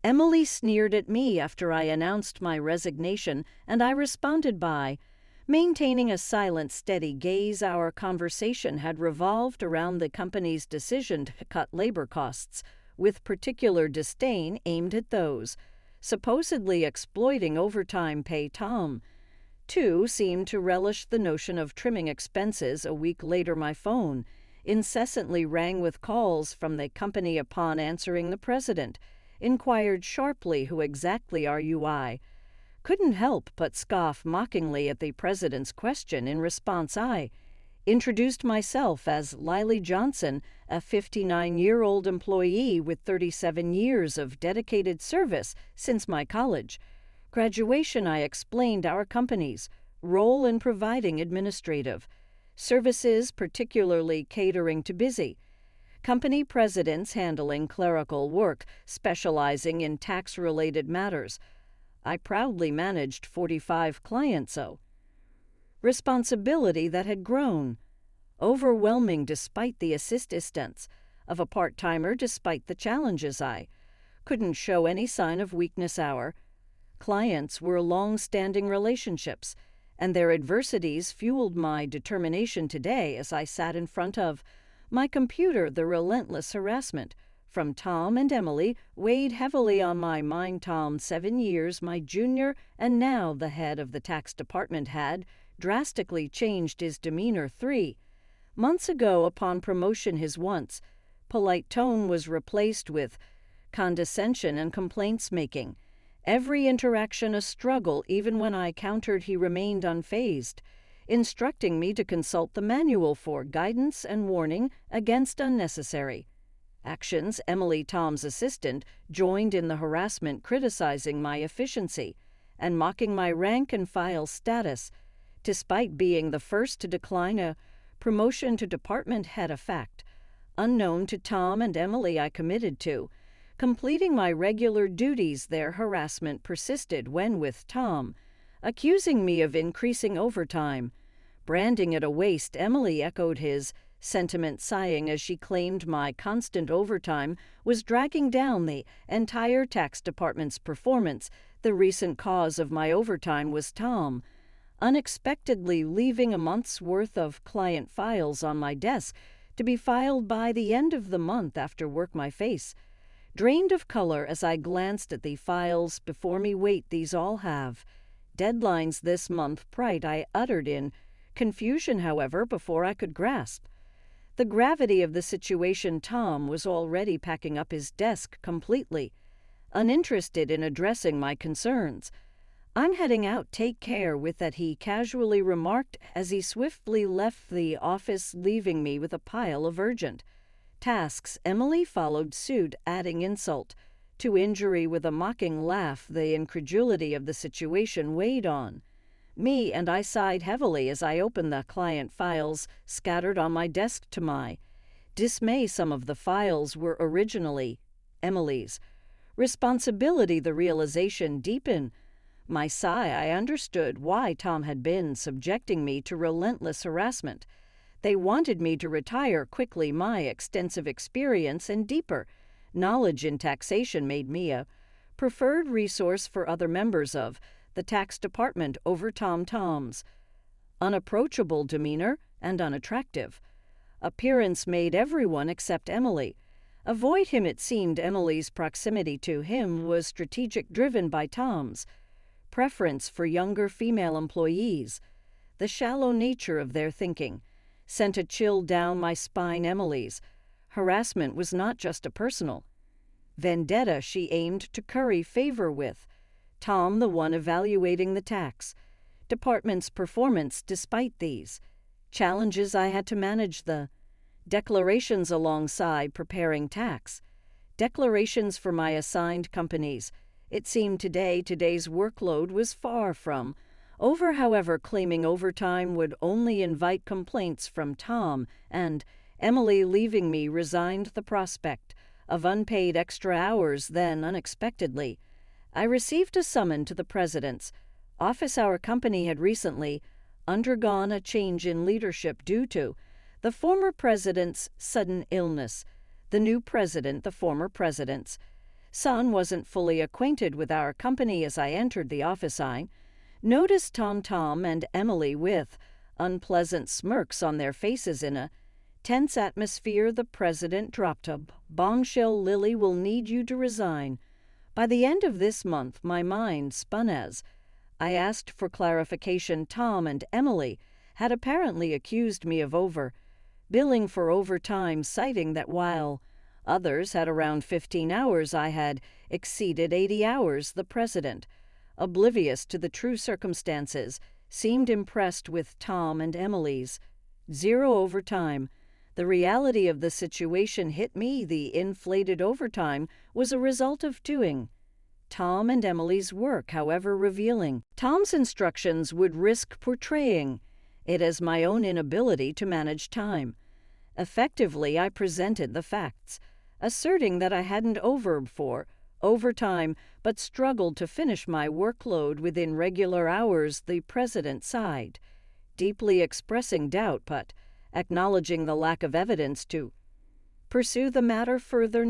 Emily sneered at me after I announced my resignation, and I responded by maintaining a silent, steady gaze. Our conversation had revolved around the company's decision to cut labor costs, with particular disdain aimed at those supposedly exploiting overtime pay. Tom, too, seemed to relish the notion of trimming expenses. A week later, my phone incessantly rang with calls from the company. Upon answering, the president inquired sharply, "Who exactly are you?" I couldn't help but scoff mockingly at the president's question. In response, I introduced myself as Lily Johnson, a 59-year-old employee with 37 years of dedicated service since my college graduation. I explained our company's role in providing administrative services, particularly catering to busy company presidents handling clerical work, specializing in tax-related matters. I proudly managed 45 clients, so responsibility that had grown overwhelming despite the assistance of a part-timer. Despite the challenges, I couldn't show any sign of weakness. Our clients were long-standing relationships, and their adversities fueled my determination. Today, as I sat in front of my computer, the relentless harassment from Tom and Emily weighed heavily on my mind. Tom, 7 years my junior and now the head of the tax department, had drastically changed his demeanor 3 months ago. Upon promotion, his once polite tone was replaced with condescension and complaints, making every interaction a struggle. Even when I countered, he remained unfazed, instructing me to consult the manual for guidance and warning against unnecessary actions. Emily, Tom's assistant, joined in the harassment, criticizing my efficiency and mocking my rank and file status. Despite being the first to decline a promotion to department head, a fact unknown to Tom and Emily, I committed to completing my regular duties. Their harassment persisted when, with Tom accusing me of increasing overtime, branding it a waste, Emily echoed his sentiment, sighing as she claimed my constant overtime was dragging down the entire tax department's performance. The recent cause of my overtime was Tom unexpectedly leaving a month's worth of client files on my desk to be filed by the end of the month. After work, my face drained of color as I glanced at the files before me. "Wait, these all have deadlines this month, right?" I uttered in confusion. However, before I could grasp the gravity of the situation, Tom was already packing up his desk, completely uninterested in addressing my concerns. "I'm heading out, take care with that," he casually remarked as he swiftly left the office, leaving me with a pile of urgent tasks. Emily followed suit, adding insult to injury with a mocking laugh. The incredulity of the situation weighed on me, and I sighed heavily as I opened the client files scattered on my desk. To my dismay, some of the files were originally Emily's responsibility. The realization deepened my sigh. I understood why Tom had been subjecting me to relentless harassment. They wanted me to retire quickly. My extensive experience and deeper knowledge in taxation made me a preferred resource for other members of the tax department over Tom. Tom's unapproachable demeanor and unattractive appearance made everyone except Emily avoid him. It seemed Emily's proximity to him was strategic, driven by Tom's preference for younger female employees. The shallow nature of their thinking sent a chill down my spine. Emily's harassment was not just a personal vendetta. She aimed to curry favor with Tom, the one evaluating the tax department's performance. Despite these challenges, I had to manage the declarations alongside preparing tax declarations for my assigned companies. It seemed today's workload was far from over. However, claiming overtime would only invite complaints from Tom and Emily. Leaving me resigned the prospect of unpaid extra hours. Then, unexpectedly, I received a summons to the president's office. Our company had recently undergone a change in leadership due to the former president's sudden illness. The new president, the former president's Son wasn't fully acquainted with our company as I entered the office. I noticed Tom and Emily with unpleasant smirks on their faces. In a tense atmosphere, the president dropped a bombshell: Lily will need you to resign by the end of this month. My mind spun as I asked for clarification. Tom and Emily had apparently accused me of billing for overtime, citing that while others had around 15 hours, I had exceeded 80 hours. The president, oblivious to the true circumstances, seemed impressed with Tom and Emily's zero overtime. The reality of the situation hit me. The inflated overtime was a result of doing Tom and Emily's work, however revealing. Tom's instructions would risk portraying it as my own inability to manage time. Effectively, I presented the facts, asserting that I hadn't overed for overtime but struggled to finish my workload within regular hours. The president sighed, deeply expressing doubt but acknowledging the lack of evidence to pursue the matter further.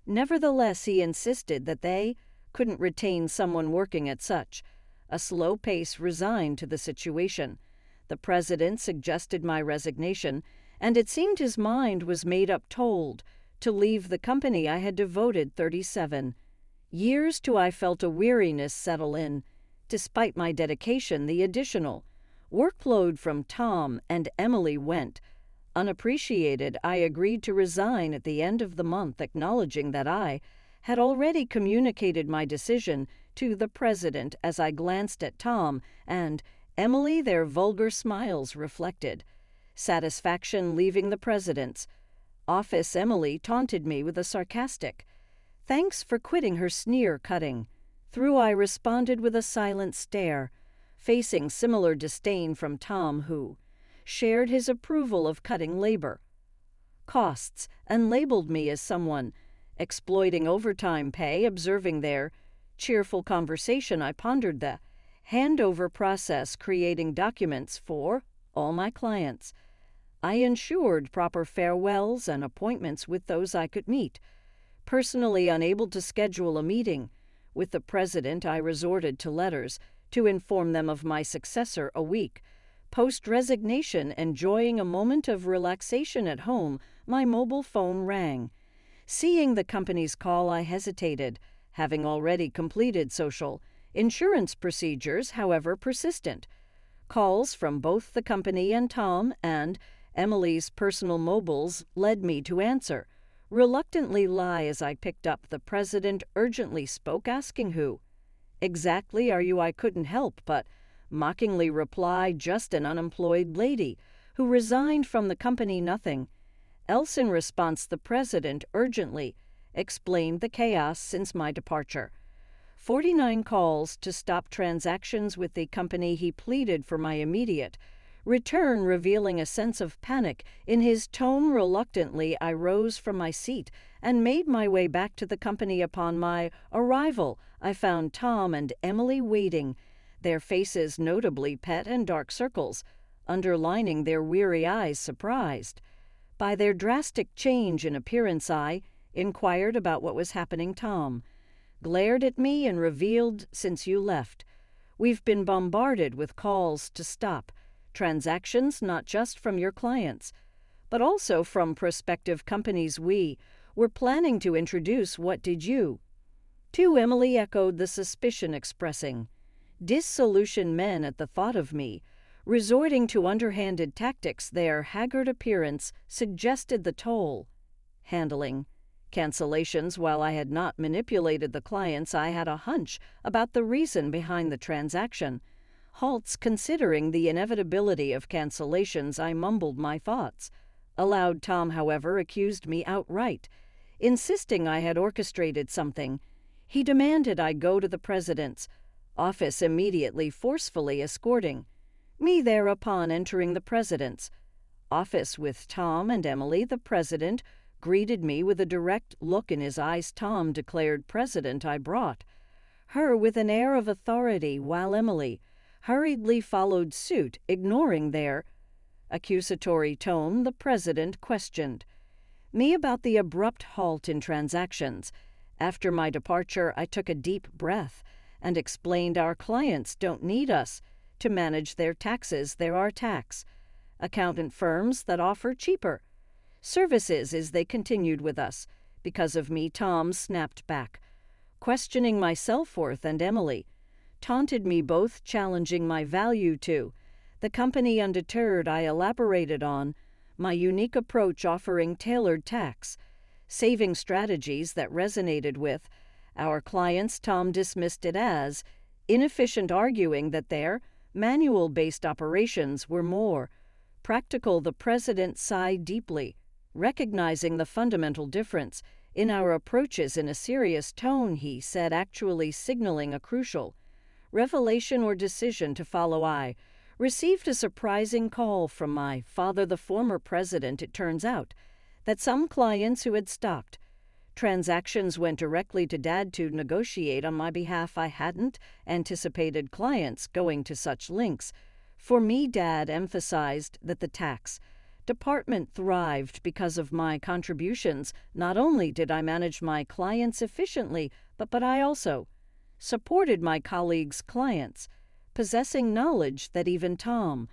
Nevertheless, he insisted that they couldn't retain someone working at such a slow pace resigned to the situation. The president suggested my resignation, and it seemed his mind was made up. Told to leave the company I had devoted 37 years to, I felt a weariness settle in. Despite my dedication, the additional workload from Tom and Emily went unappreciated. I agreed to resign at the end of the month, acknowledging that I had already communicated my decision to the president. As I glanced at Tom and Emily, their vulgar smiles reflected satisfaction leaving the president's office. Emily taunted me with a sarcastic thanks for quitting, her sneer cutting through. I responded with a silent stare, facing similar disdain from Tom, who shared his approval of cutting labor costs and labeled me as someone exploiting overtime pay. Observing their cheerful conversation, I pondered the handover process, creating documents for all my clients. I ensured proper farewells and appointments with those I could meet. Personally unable to schedule a meeting with the president, I resorted to letters to inform them of my successor. A week post-resignation, enjoying a moment of relaxation at home, my mobile phone rang. Seeing the company's call, I hesitated, having already completed social insurance procedures. However, persistent calls from both the company and Tom and Emily's personal mobiles led me to answer. Reluctantly lie. As I picked up, the president urgently spoke, asking, "Who exactly are you?" I couldn't help but mockingly reply, "Just an unemployed lady who resigned from the company, nothing else." In response, the president urgently explained the chaos since my departure. 49 calls to stop transactions with the company. He pleaded for my immediate return, revealing a sense of panic in his tone. Reluctantly, I rose from my seat and made my way back to the company. Upon my arrival, I found Tom and Emily waiting, their faces notably pet and dark circles underlining their weary eyes. Surprised by their drastic change in appearance, I inquired about what was happening. Tom glared at me and revealed, "Since you left, we've been bombarded with calls to stop transactions, not just from your clients, but also from prospective companies we were planning to introduce." "What did you do?" Emily echoed the suspicion, expressing dissolution. Men, at the thought of me resorting to underhanded tactics, their haggard appearance suggested the toll handling cancellations. While I had not manipulated the clients, I had a hunch about the reason behind the transaction halts. Considering the inevitability of cancellations, I mumbled my thoughts aloud. Tom, however, accused me outright, insisting I had orchestrated something. He demanded I go to the president's office immediately, forcefully escorting me there. Upon entering the president's office with Tom and Emily, the president greeted me with a direct look in his eyes. "Tom," declared president, "I brought her," with an air of authority, while Emily hurriedly followed suit. Ignoring their accusatory tone, the president questioned me about the abrupt halt in transactions After my departure, I took a deep breath and explained our clients don't need us to manage their taxes. There are tax accountant firms that offer cheaper services. As they continued with us, because of me, Tom snapped back, questioning my self-worth, and Emily taunted me, both challenging my value to the company. Undeterred, I elaborated on my unique approach, offering tailored tax saving strategies that resonated with our clients. Tom dismissed it as inefficient, arguing that their manual-based operations were more practical. The president sighed deeply, recognizing the fundamental difference in our approaches. In a serious tone, he said, actually signaling a crucial revelation or decision to follow. I received a surprising call from my father, the former president. It turns out that some clients who had stopped transactions went directly to Dad to negotiate on my behalf. I hadn't anticipated clients going to such lengths. For me, Dad emphasized that the tax department thrived because of my contributions. Not only did I manage my clients efficiently, but I also supported my colleagues' clients, possessing knowledge that even Tom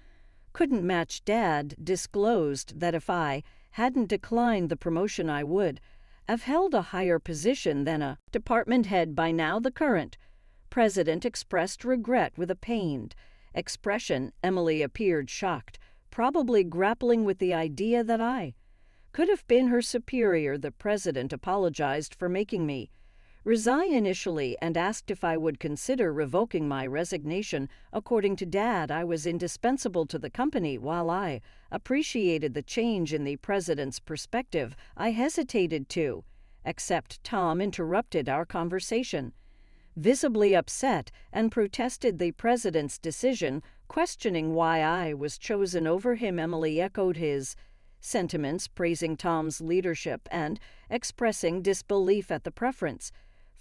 couldn't match. Dad disclosed that if I hadn't declined the promotion, I would have held a higher position than a department head by now. The current president expressed regret with a pained expression. Emily appeared shocked, probably grappling with the idea that I could have been her superior. The president apologized for making me resign initially and asked if I would consider revoking my resignation. According to Dad, I was indispensable to the company. While I appreciated the change in the president's perspective, I hesitated to accept. Tom interrupted our conversation, visibly upset, and protested the president's decision, questioning why I was chosen over him. Emily echoed his sentiments, praising Tom's leadership and expressing disbelief at the preference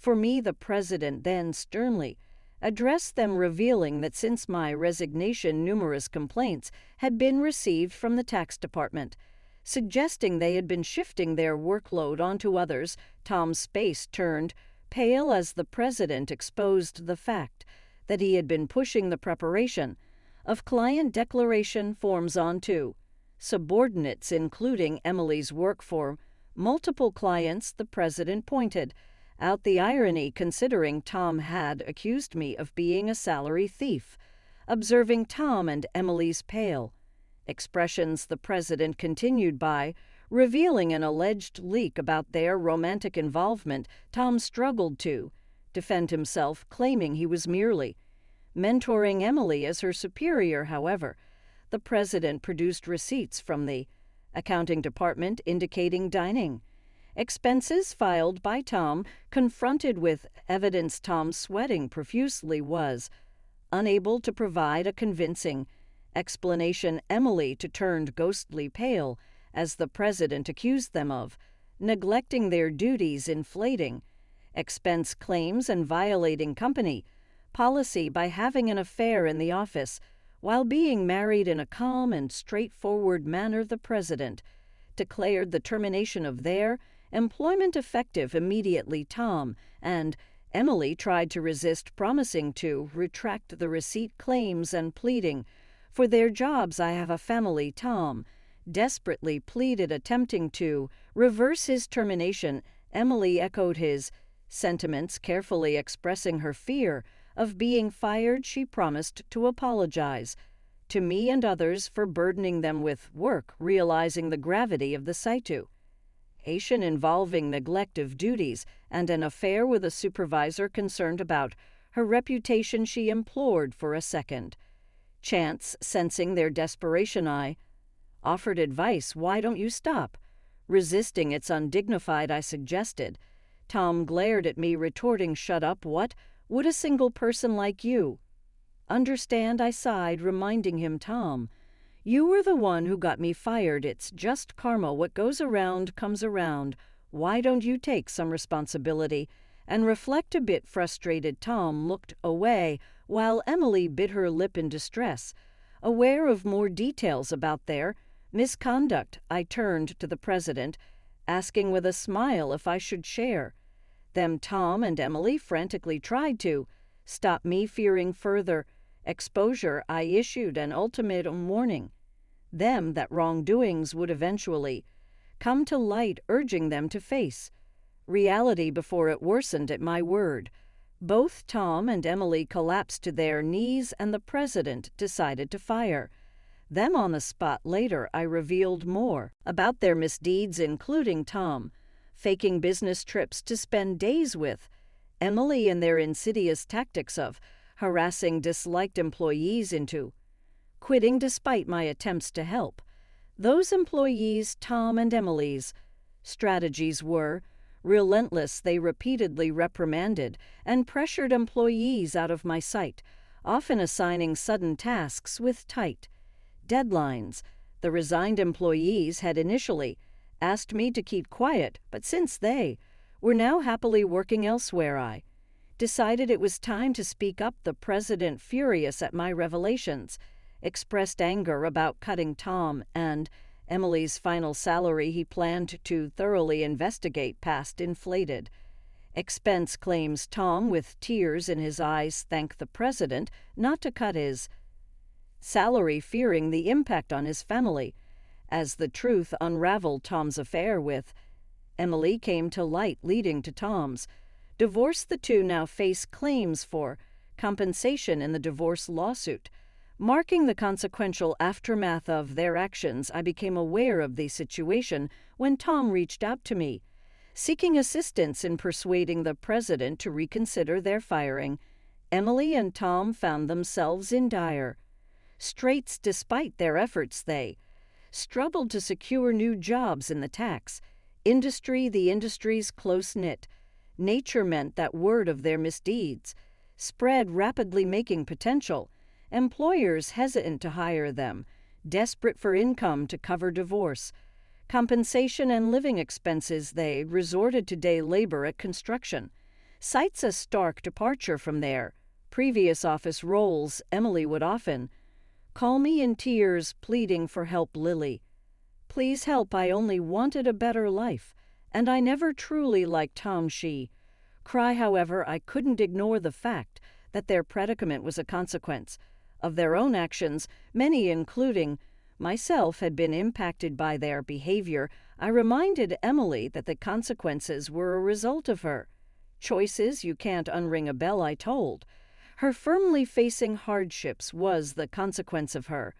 for me. The president then sternly addressed them, revealing that since my resignation, numerous complaints had been received from the tax department, suggesting they had been shifting their workload onto others. Tom's face turned pale as the president exposed the fact that he had been pushing the preparation of client declaration forms onto subordinates, including Emily's work for multiple clients. The president pointed out the irony, considering Tom had accused me of being a salary thief. Observing Tom and Emily's pale expressions, the president continued by revealing an alleged leak about their romantic involvement. Tom struggled to defend himself, claiming he was merely mentoring Emily as her superior. However, the president produced receipts from the accounting department indicating dining expenses filed by Tom. Confronted with evidence, Tom, sweating profusely, was unable to provide a convincing explanation. Emily turned ghostly pale as the president accused them of neglecting their duties, inflating expense claims, and violating company policy by having an affair in the office while being married. In a calm and straightforward manner, the president declared the termination of their employment effective immediately. Tom and Emily tried to resist, promising to retract the receipt claims and pleading for their jobs. I have a family, Tom desperately pleaded, attempting to reverse his termination. Emily echoed his sentiments, carefully expressing her fear of being fired. She promised to apologize to me and others for burdening them with work, realizing the gravity of the situation involving neglect of duties and an affair with a supervisor. Concerned about her reputation, she implored for a second chance. Sensing their desperation, I offered advice. Why don't you stop resisting? It's undignified, I suggested. Tom glared at me, retorting, shut up. What would a single person like you understand? I sighed, reminding him, Tom, you were the one who got me fired. It's just karma. What goes around comes around. Why don't you take some responsibility and reflect a bit? Frustrated, Tom looked away while Emily bit her lip in distress, aware of more details about their misconduct. I turned to the president, asking with a smile if I should share Them Tom and Emily frantically tried to stop me fearing further exposure. I issued an ultimatum warning them that wrongdoings would eventually come to light, urging them to face reality before it worsened at my word. Both Tom and Emily collapsed to their knees, and the president decided to fire them on the spot. Later, I revealed more about their misdeeds, including Tom faking business trips to spend days with Emily and their insidious tactics of harassing disliked employees into quitting despite my attempts to help those employees. Tom and Emily's strategies were relentless. They repeatedly reprimanded and pressured employees out of my sight, often assigning sudden tasks with tight deadlines. The resigned employees had initially asked me to keep quiet, but since they were now happily working elsewhere, I decided it was time to speak up. The president, furious at my revelations, expressed anger about cutting Tom and Emily's final salary. He planned to thoroughly investigate past inflated expense claims. Tom, with tears in his eyes, thanked the president not to cut his salary, fearing the impact on his family. As the truth unraveled, Tom's affair with Emily came to light, leading to Tom's divorce. The two now face claims for compensation in the divorce lawsuit, marking the consequential aftermath of their actions. I became aware of the situation when Tom reached out to me, seeking assistance in persuading the president to reconsider their firing. Emily and Tom found themselves in dire straits. Despite their efforts, they struggled to secure new jobs in the tax industry. The industry's close-knit nature meant that word of their misdeeds spread rapidly, making potential employers hesitant to hire them, desperate for income to cover divorce compensation and living expenses. They resorted to day labor at construction sites, a stark departure from their previous office roles. Emily would often call me in tears, pleading for help. Lily, please help. I only wanted a better life, and I never truly liked Tom, she cry. However, I couldn't ignore the fact that their predicament was a consequence of their own actions. Many, including myself, had been impacted by their behavior. I reminded Emily that the consequences were a result of her choices. You can't unring a bell, I told her firmly. Facing hardships was the consequence of her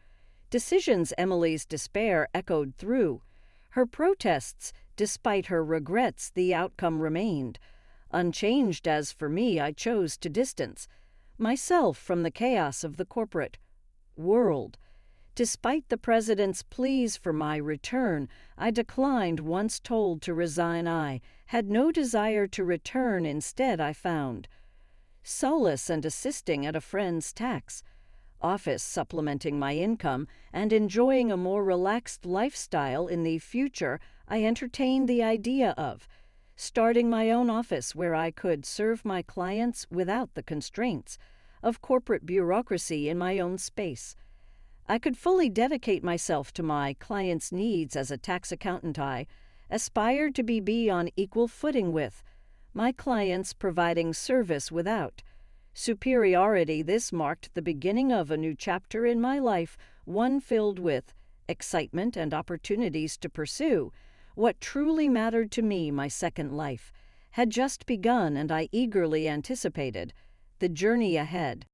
decisions. Emily's despair echoed through her protests. Despite her regrets, the outcome remained unchanged. As for me, I chose to distance myself from the chaos of the corporate world. Despite the president's pleas for my return, I declined. Once told to resign, I had no desire to return. Instead, I found solace and assisting at a friend's tax office, supplementing my income and enjoying a more relaxed lifestyle. In the future, I entertained the idea of starting my own office where I could serve my clients without the constraints of corporate bureaucracy. In my own space, I could fully dedicate myself to my clients' needs. As a tax accountant, I aspired to be on equal footing with my clients, providing service without superiority. This marked the beginning of a new chapter in my life, one filled with excitement and opportunities to pursue what truly mattered to me. My second life had just begun, and I eagerly anticipated the journey ahead.